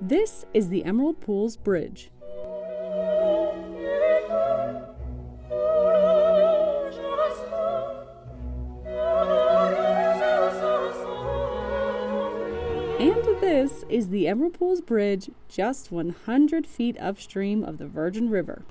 This is the Emerald Pools Bridge. And this is the Emerald Pools Bridge, just 100 feet upstream of the Virgin River.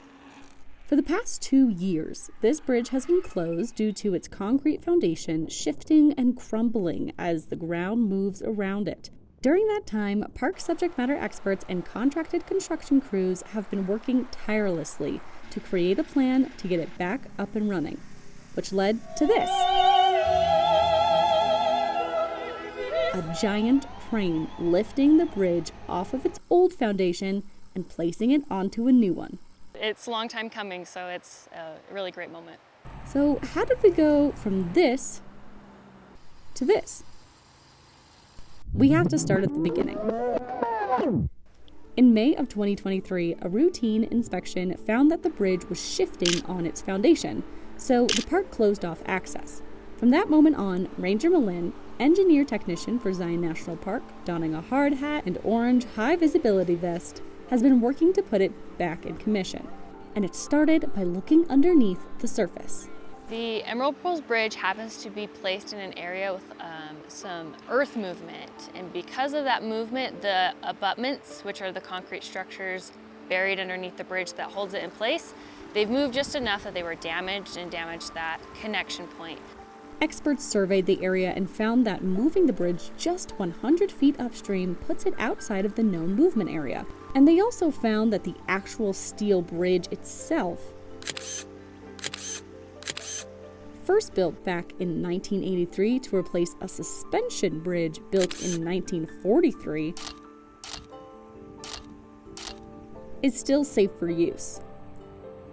For the past 2 years, this bridge has been closed due to its concrete foundation shifting and crumbling as the ground moves around it. During that time, park subject matter experts and contracted construction crews have been working tirelessly to create a plan to get it back up and running, which led to this. A giant crane lifting the bridge off of its old foundation and placing it onto a new one. It's a long time coming, so it's a really great moment. So how did we go from this to this? We have to start at the beginning. In May of 2023, a routine inspection found that the bridge was shifting on its foundation, so the park closed off access. From that moment on, Ranger Malin, engineer technician for Zion National Park, donning a hard hat and orange high-visibility vest, has been working to put it back in commission. And it started by looking underneath the surface. The Emerald Pools Bridge happens to be placed in an area with some earth movement, and because of that movement, the abutments, which are the concrete structures buried underneath the bridge that holds it in place, they've moved just enough that they were damaged and damaged that connection point. Experts surveyed the area and found that moving the bridge just 100 feet upstream puts it outside of the known movement area. And they also found that the actual steel bridge itself, first built back in 1983 to replace a suspension bridge built in 1943, is still safe for use.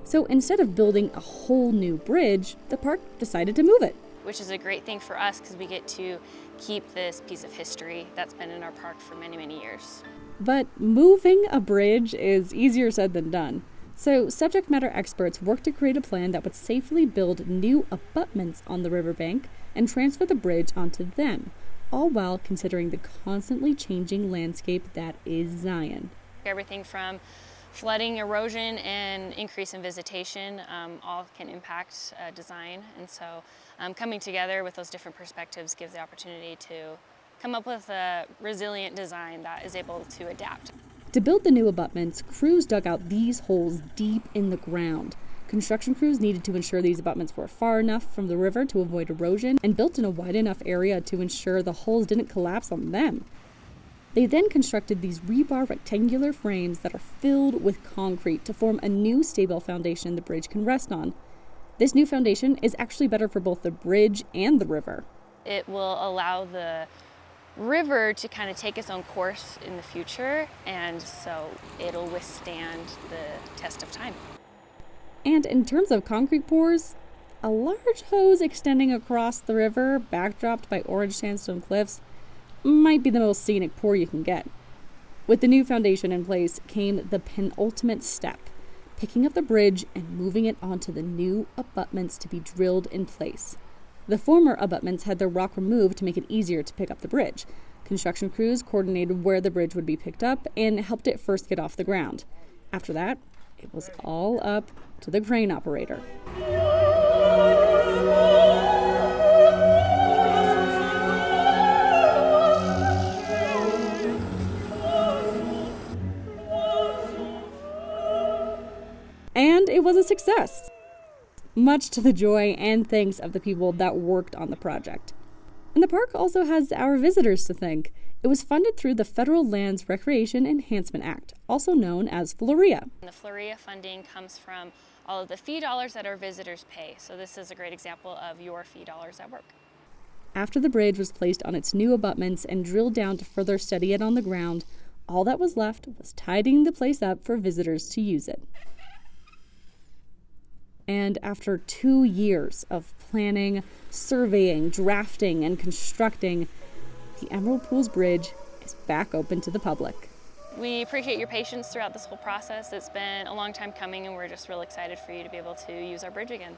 So instead of building a whole new bridge, the park decided to move it. Which is a great thing for us because we get to keep this piece of history that's been in our park for many, many years. But moving a bridge is easier said than done. So subject matter experts worked to create a plan that would safely build new abutments on the riverbank and transfer the bridge onto them, all while considering the constantly changing landscape that is Zion. Everything from flooding, erosion, and increase in visitation all can impact design. And so coming together with those different perspectives gives the opportunity to come up with a resilient design that is able to adapt. To build the new abutments, crews dug out these holes deep in the ground. Construction crews needed to ensure these abutments were far enough from the river to avoid erosion and built in a wide enough area to ensure the holes didn't collapse on them. They then constructed these rebar rectangular frames that are filled with concrete to form a new stable foundation the bridge can rest on. This new foundation is actually better for both the bridge and the river. It will allow the river to kind of take its own course in the future, and so it'll withstand the test of time. And in terms of concrete pours, a large hose extending across the river, backdropped by orange sandstone cliffs, might be the most scenic pour you can get. With the new foundation in place came the penultimate step, picking up the bridge and moving it onto the new abutments to be drilled in place. The former abutments had their rock removed to make it easier to pick up the bridge. Construction crews coordinated where the bridge would be picked up and helped it first get off the ground. After that, it was all up to the crane operator. And it was a success, much to the joy and thanks of the people that worked on the project. And the park also has our visitors to thank. It was funded through the Federal Lands Recreation Enhancement Act, also known as FLREA. The FLREA funding comes from all of the fee dollars that our visitors pay. So this is a great example of your fee dollars at work. After the bridge was placed on its new abutments and drilled down to further steady it on the ground, all that was left was tidying the place up for visitors to use it. And after 2 years of planning, surveying, drafting, and constructing, the Emerald Pools Bridge is back open to the public. We appreciate your patience throughout this whole process. It's been a long time coming, and we're just real excited for you to be able to use our bridge again.